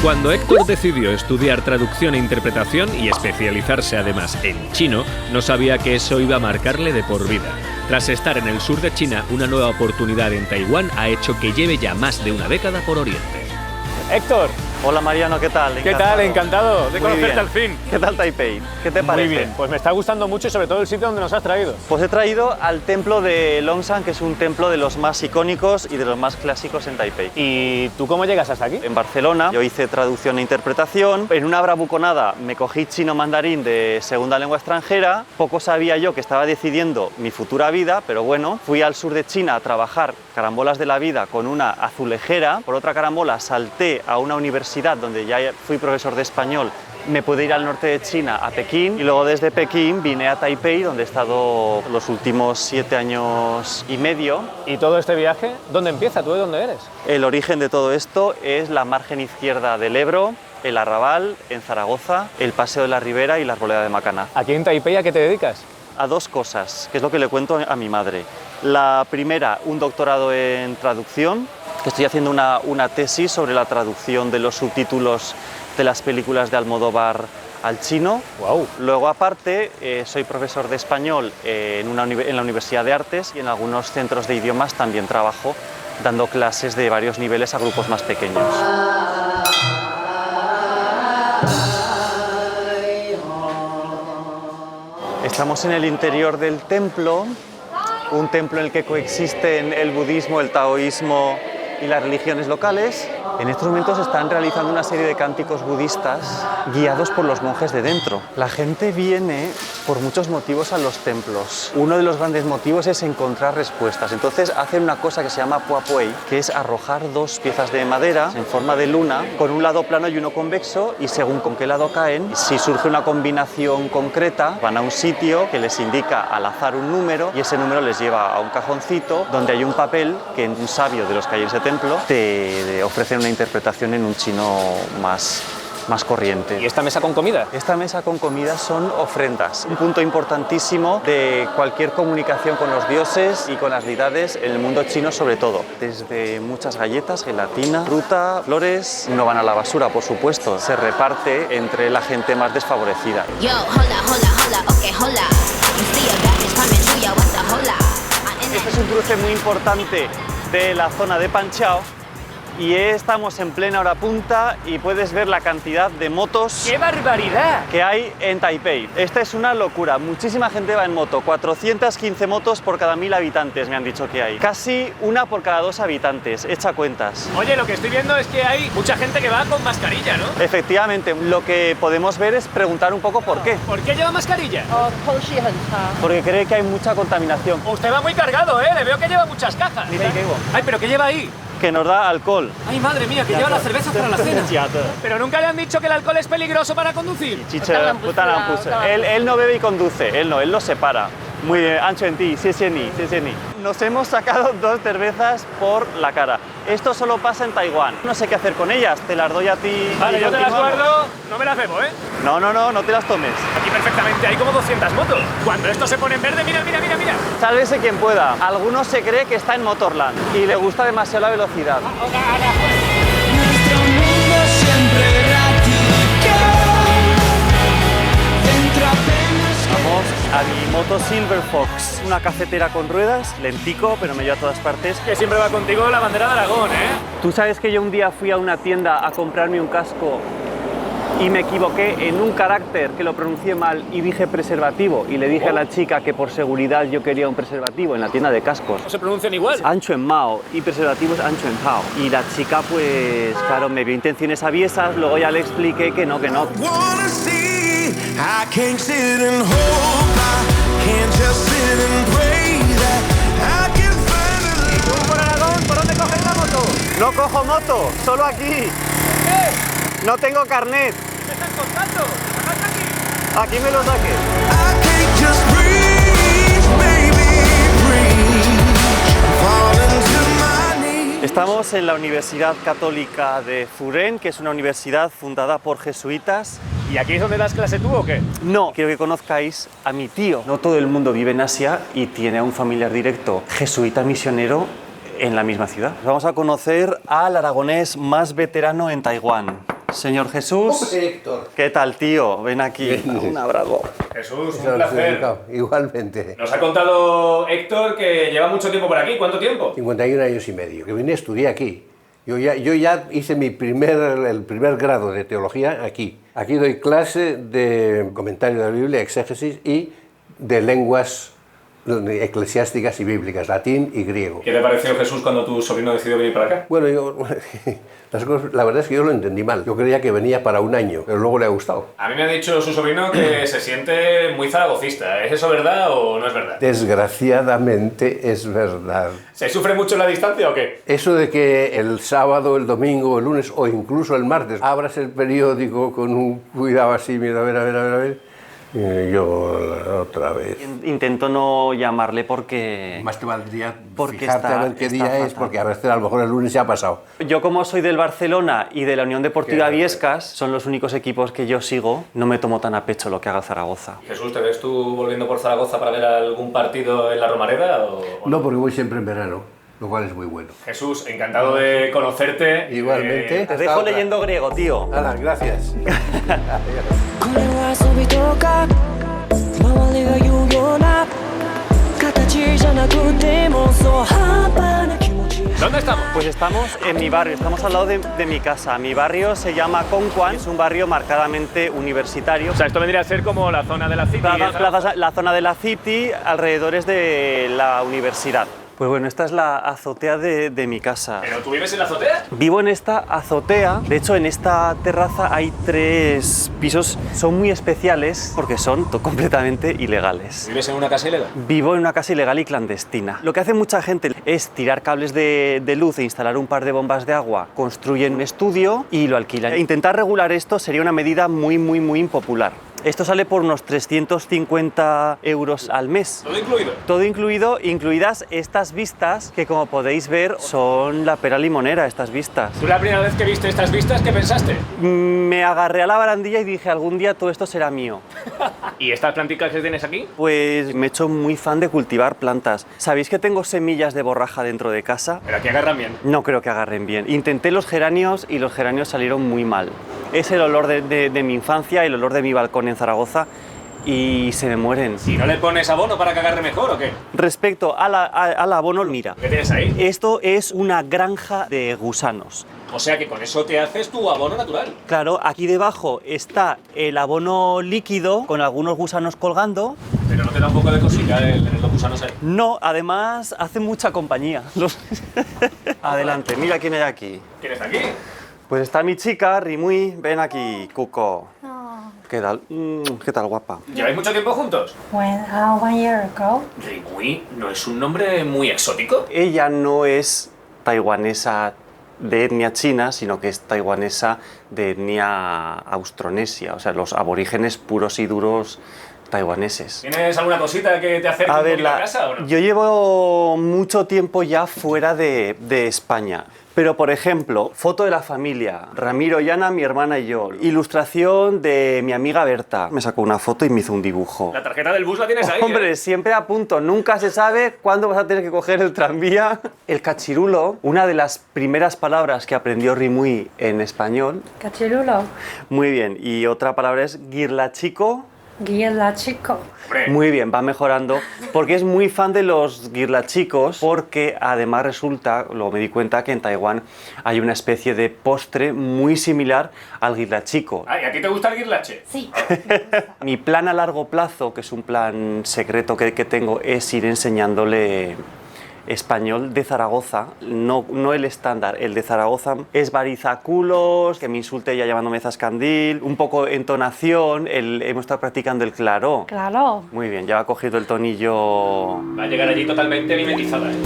Cuando Héctor decidió estudiar traducción e interpretación y especializarse además en chino, no sabía que eso iba a marcarle de por vida. Tras estar en el sur de China, una nueva oportunidad en Taiwán ha hecho que lleve ya más de una década por Oriente. Héctor. Hola Mariano, ¿qué tal? ¿Qué tal? Encantado de conocerte al fin. ¿Qué tal Taipei? ¿Qué te parece? Muy bien, pues me está gustando mucho y sobre todo el sitio donde nos has traído. Pues he traído al templo de Longshan, que es un templo de los más icónicos y de los más clásicos en Taipei. ¿Y tú cómo llegas hasta aquí? En Barcelona, yo hice traducción e interpretación. En una bravuconada me cogí chino mandarín de segunda lengua extranjera. Poco sabía yo que estaba decidiendo mi futura vida, pero bueno, fui al sur de China a trabajar carambolas de la vida con una azulejera. Por otra carambola salté a una universidad donde ya fui profesor de español. Me pude ir al norte de China, a Pekín, y luego desde Pekín vine a Taipei, donde he estado los últimos 7 años y medio. ¿Y todo este viaje dónde empieza? ¿Tú de dónde eres? El origen de todo esto es la margen izquierda del Ebro, el Arrabal, en Zaragoza, el Paseo de la Ribera y la Arboleda de Macaná. ¿Aquí en Taipei a qué te dedicas? A dos cosas, que es lo que le cuento a mi madre. La primera, un doctorado en traducción, que estoy haciendo una tesis sobre la traducción de los subtítulos de las películas de Almodóvar al chino. Wow. Luego, aparte, soy profesor de español en la Universidad de Artes y en algunos centros de idiomas también trabajo dando clases de varios niveles a grupos más pequeños. Estamos en el interior del templo, un templo en el que coexisten el budismo, el taoísmo y las religiones locales. En estos momentos están realizando una serie de cánticos budistas guiados por los monjes de dentro. La gente viene por muchos motivos a los templos. Uno de los grandes motivos es encontrar respuestas. Entonces hacen una cosa que se llama puapuei, que es arrojar dos piezas de madera en forma de luna, con un lado plano y uno convexo, y según con qué lado caen, si surge una combinación concreta, van a un sitio que les indica al azar un número, y ese número les lleva a un cajoncito donde hay un papel que un sabio de los que hay en ese templo te ofrece una interpretación en un chino más corriente. ¿Y esta mesa con comida? Esta mesa con comida son ofrendas, un punto importantísimo de cualquier comunicación con los dioses y con las deidades en el mundo chino sobre todo. Desde muchas galletas, gelatina, fruta, flores, no van a la basura, por supuesto, se reparte entre la gente más desfavorecida. Yo, hola, hola, hola, okay, hola. You see a guy is coming to ya, what the hola. Este es un cruce muy importante de la zona de Panchao. Y estamos en plena hora punta y puedes ver la cantidad de motos ¡Qué barbaridad! que hay en Taipei. Esta es una locura, muchísima gente va en moto, 415 motos por cada 1000 habitantes me han dicho que hay. Casi una por cada 2 habitantes, echa cuentas. Oye, lo que estoy viendo es que hay mucha gente que va con mascarilla, ¿no? Efectivamente, lo que podemos ver es preguntar un poco por qué. ¿Por qué lleva mascarilla? Porque cree que hay mucha contaminación. Usted va muy cargado, ¿eh? Le veo que lleva muchas cajas. Ay, ¿pero qué lleva ahí? Que nos da alcohol. Ay, madre mía, que lleva la cerveza para la cena. Pero nunca le han dicho que el alcohol es peligroso para conducir. Él no bebe y conduce, él no se para. Muy bien, ancho en ti, sí. Nos hemos sacado 2 cervezas por la cara. Esto solo pasa en Taiwán. No sé qué hacer con ellas, te las doy a ti. Vale, yo te las guardo, no me las bebo, ¿eh? No te las tomes. Aquí perfectamente hay como 200 motos. Cuando esto se pone en verde, mira. Sálvese quien pueda. Algunos se cree que está en Motorland y le gusta demasiado la velocidad. Nuestro mundo siempre radical. Dentro apenas Vamos a mi moto Silver Fox, una cafetera con ruedas, lentico, pero me lleva a todas partes. Que siempre va contigo la bandera de Aragón, ¿eh? Tú sabes que yo un día fui a una tienda a comprarme un casco y me equivoqué en un carácter, que lo pronuncié mal y dije preservativo, y le dije a la chica que por seguridad yo quería un preservativo en la tienda de cascos. ¿No se pronuncian igual? Ancho en Mao y preservativo es ancho en Pao. Y la chica pues claro, me vio intenciones aviesas, luego ya le expliqué que no. wanna see. I can't sit and hope. I can't just sit and pray that I can find ¿Y tú por Aragón, por dónde coges la moto? No cojo moto, solo aquí. No tengo carnet. ¿Qué me estás contando? ¡Bájate aquí! Aquí me lo saqué. I can't just breathe, baby, breathe. Falling to my knees. Estamos en la Universidad Católica de Furen, que es una universidad fundada por jesuitas. ¿Y aquí es donde das clase tú o qué? No, quiero que conozcáis a mi tío. No todo el mundo vive en Asia y tiene a un familiar directo jesuita misionero en la misma ciudad. Vamos a conocer al aragonés más veterano en Taiwán. Señor Jesús. Hombre, Héctor. ¿Qué tal, tío? Ven aquí. Un abrazo. Jesús, un placer. Igualmente. Nos ha contado Héctor que lleva mucho tiempo por aquí. ¿Cuánto tiempo? 51 años y medio. Que vine a estudiar aquí. Yo ya hice el primer grado de teología aquí. Aquí doy clase de comentario de la Biblia, exégesis y de lenguas eclesiásticas y bíblicas, latín y griego. ¿Qué te pareció, Jesús, cuando tu sobrino decidió venir para acá? Bueno, la verdad es que yo lo entendí mal. Yo creía que venía para un año, pero luego le ha gustado. A mí me ha dicho su sobrino que se siente muy zaragocista. ¿Es eso verdad o no es verdad? Desgraciadamente es verdad. ¿Se sufre mucho la distancia o qué? Eso de que el sábado, el domingo, el lunes o incluso el martes abras el periódico con un cuidado así, mira, a ver. Yo otra vez. Intento no llamarle porque... Más te valdría porque fijarte a ver qué día es, porque a veces a lo mejor el lunes ya ha pasado. Yo, como soy del Barcelona y de la Unión Deportiva Viescas, son los únicos equipos que yo sigo, no me tomo tan a pecho lo que haga Zaragoza. Jesús, ¿te ves tú volviendo por Zaragoza para ver algún partido en la Romareda o no? Porque voy siempre en verano, lo cual es muy bueno. Jesús, encantado de conocerte. Igualmente. Te dejo leyendo griego, tío. Nada, gracias. ¿Dónde estamos? Pues estamos en mi barrio, estamos al lado de mi casa. Mi barrio se llama Conquan, es un barrio marcadamente universitario. O sea, esto vendría a ser como la zona de la City. La zona de la City, alrededores de la universidad. Pues bueno, esta es la azotea de mi casa. ¿Pero tú vives en la azotea? Vivo en esta azotea. De hecho, en esta terraza hay 3 pisos. Son muy especiales porque son completamente ilegales. ¿Vives en una casa ilegal? Vivo en una casa ilegal y clandestina. Lo que hace mucha gente es tirar cables de luz e instalar un par de bombas de agua. Construyen un estudio y lo alquilan. Intentar regular esto sería una medida muy impopular. Esto sale por unos 350 euros al mes. ¿Todo incluido? Todo incluido, incluidas estas vistas, que como podéis ver son la pera limonera, estas vistas. ¿Tú la primera vez que viste estas vistas, qué pensaste? Me agarré a la barandilla y dije, algún día todo esto será mío. ¿Y estas plantitas que tienes aquí? Pues me he hecho muy fan de cultivar plantas. ¿Sabéis que tengo semillas de borraja dentro de casa? Pero aquí agarran bien. No creo que agarren bien. Intenté los geranios y los geranios salieron muy mal. Es el olor de mi infancia, el olor de mi balcón en Zaragoza, y se me mueren. ¿Y no le pones abono para que agarre mejor o qué? Respecto al abono, mira. ¿Qué tienes ahí? Esto es una granja de gusanos. O sea que con eso te haces tu abono natural. Claro, aquí debajo está el abono líquido con algunos gusanos colgando. ¿Pero no te da un poco de cosilla tener los gusanos ahí? No, además hace mucha compañía. Adelante, mira quién hay aquí. ¿Quién está aquí? Pues está mi chica, Rimui. Ven aquí, Cuco. ¿Qué tal? ¿Qué tal, guapa? ¿Lleváis mucho tiempo juntos? One year ago. Rimui, ¿no es un nombre muy exótico? Ella no es taiwanesa de etnia china, sino que es taiwanesa de etnia austronesia, o sea, los aborígenes puros y duros taiwaneses. ¿Tienes alguna cosita que te acerque un poquito a casa o no? Yo llevo mucho tiempo ya fuera de España. Pero, por ejemplo, foto de la familia, Ramiro y Ana, mi hermana y yo. Ilustración de mi amiga Berta. Me sacó una foto y me hizo un dibujo. ¿La tarjeta del bus la tienes ahí? Hombre, siempre a punto. Nunca se sabe cuándo vas a tener que coger el tranvía. El cachirulo, una de las primeras palabras que aprendió Rimui en español. Cachirulo. Muy bien. Y otra palabra es guirlachico. Guirlachico. Muy bien, va mejorando, porque es muy fan de los guirlachicos, porque además resulta, luego me di cuenta que en Taiwán hay una especie de postre muy similar al guirlachico. ¿Y a ti te gusta el guirlache? Sí. Mi plan a largo plazo, que es un plan secreto que tengo, es ir enseñándole español de Zaragoza, no el estándar, el de Zaragoza es barizaculos, que me insulte ya llamándome zascandil, un poco entonación, hemos estado practicando el claró. Claro. Muy bien, ya ha cogido el tonillo. Va a llegar allí totalmente mimetizada, ¿eh?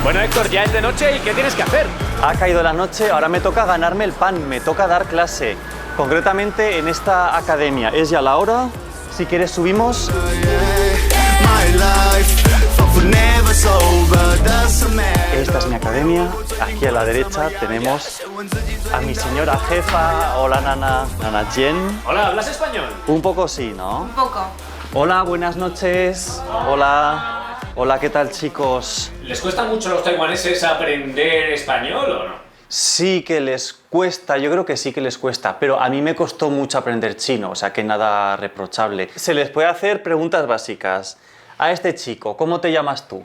Bueno, Héctor, ya es de noche y ¿qué tienes que hacer? Ha caído la noche, ahora me toca ganarme el pan, me toca dar clase, concretamente en esta academia. Es ya la hora. Si quieres subimos. Esta es mi academia. Aquí a la derecha tenemos a mi señora jefa. Hola, Nana Jen. Hola, ¿hablas español? Un poco sí, ¿no? Un poco. Hola, buenas noches. Hola. Hola, ¿qué tal, chicos? ¿Les cuesta mucho a los taiwaneses aprender español o no? Sí que les cuesta, yo creo que sí que les cuesta, pero a mí me costó mucho aprender chino, o sea que nada reprochable. Se les puede hacer preguntas básicas. A este chico, ¿cómo te llamas tú?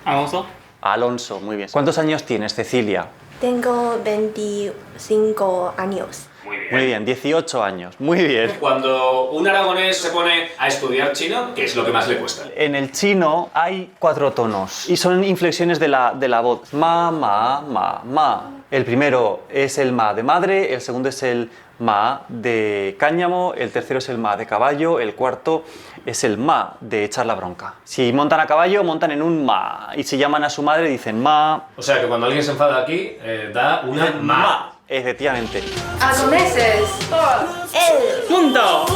Alonso. Alonso, muy bien. ¿Cuántos años tienes, Cecilia? Tengo 25 años. Muy bien, 18 años, muy bien. Cuando un aragonés se pone a estudiar chino, ¿qué es lo que más le cuesta? En el chino hay 4 tonos y son inflexiones de la voz. Ma, ma, ma, ma. El primero es el ma de madre, el segundo es el ma de cáñamo, el tercero es el ma de caballo, el cuarto es el ma de echar la bronca. Si montan a caballo, montan en un ma, y si llaman a su madre dicen ma. O sea que cuando alguien se enfada aquí, da una ma. Efectivamente. Aragoneses. El. ¡Punto!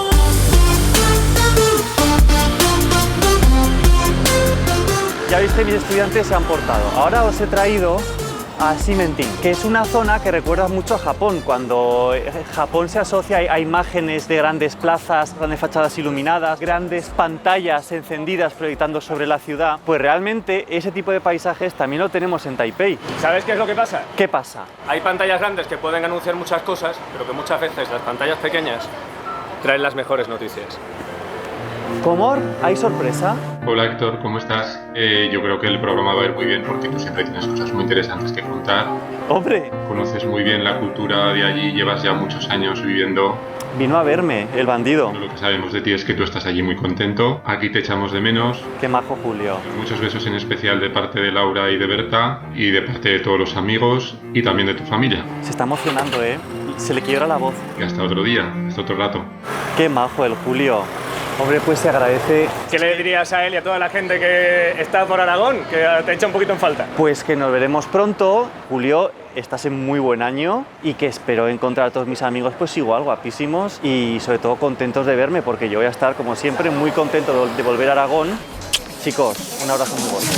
Ya viste, mis estudiantes se han portado. Ahora os he traído a Ximenting, que es una zona que recuerda mucho a Japón. Cuando Japón se asocia a imágenes de grandes plazas, grandes fachadas iluminadas, grandes pantallas encendidas proyectando sobre la ciudad, pues realmente ese tipo de paisajes también lo tenemos en Taipei. ¿Sabes qué es lo que pasa? ¿Qué pasa? Hay pantallas grandes que pueden anunciar muchas cosas, pero que muchas veces las pantallas pequeñas traen las mejores noticias. ¿Comor? ¿Hay sorpresa? Hola Héctor, ¿cómo estás? Yo creo que el programa va a ir muy bien porque tú siempre tienes cosas muy interesantes que contar. ¡Hombre! Conoces muy bien la cultura de allí, llevas ya muchos años viviendo. Vino a verme, el bandido. Lo que sabemos de ti es que tú estás allí muy contento. Aquí te echamos de menos. Qué majo, Julio. Muchos besos en especial de parte de Laura y de Berta y de parte de todos los amigos y también de tu familia. Se está emocionando, ¿eh? Se le quiebra la voz. Y hasta otro día, hasta otro rato. Qué majo el Julio. Hombre, pues se agradece. ¿Qué le dirías a él y a toda la gente que está por Aragón, que te echa un poquito en falta? Pues que nos veremos pronto. Julio, estás en muy buen año y que espero encontrar a todos mis amigos pues igual, guapísimos y sobre todo contentos de verme porque yo voy a estar, como siempre, muy contento de volver a Aragón. Chicos, un abrazo muy fuerte.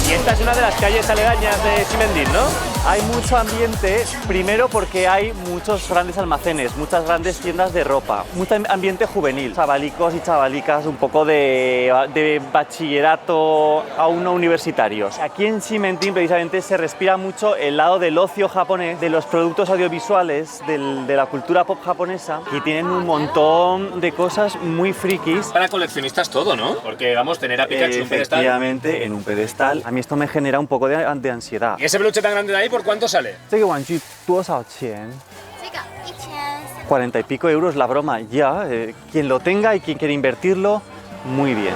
Y esta es una de las calles aledañas de Ximenting, ¿no? Hay mucho ambiente, primero porque hay muchos grandes almacenes, muchas grandes tiendas de ropa, mucho ambiente juvenil, chavalicos y chavalicas un poco de bachillerato aún no universitarios. Aquí en Ximenting precisamente se respira mucho el lado del ocio japonés, de los productos audiovisuales, de la cultura pop japonesa, y tienen un montón de cosas muy frikis. Para coleccionistas todo, ¿no? Porque vamos, tener a Pikachu en un pedestal. Efectivamente, en un pedestal. A mí esto me genera un poco de ansiedad. ¿Y ese peluche tan grande de ahí por cuánto sale? 这个玩具多少钱？ 40 y pico euros la broma, ya. Quien lo tenga y quien quiera invertirlo, muy bien.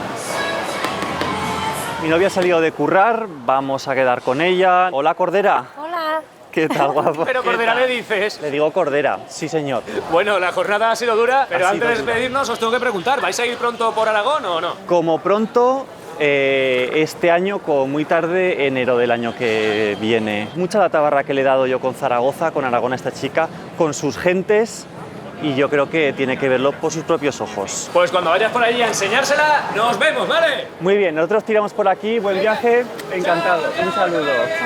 Mi novia ha salido de currar, vamos a quedar con ella. Hola, Cordera. Hola. ¿Qué tal, guapo? Pero Cordera le dices. Le digo Cordera, sí señor. Bueno, la jornada ha sido dura, pero Ha antes sido de dura. despedirnos os tengo que preguntar, ¿vais a ir pronto por Aragón o no? Como pronto, este año, como muy tarde, enero del año que viene. Mucha la tabarra que le he dado yo con Zaragoza, con Aragón a esta chica, con sus gentes, y yo creo que tiene que verlo por sus propios ojos. Pues cuando vayas por allí a enseñársela, nos vemos, ¿vale? Muy bien, nosotros tiramos por aquí, buen viaje, encantado, un saludo.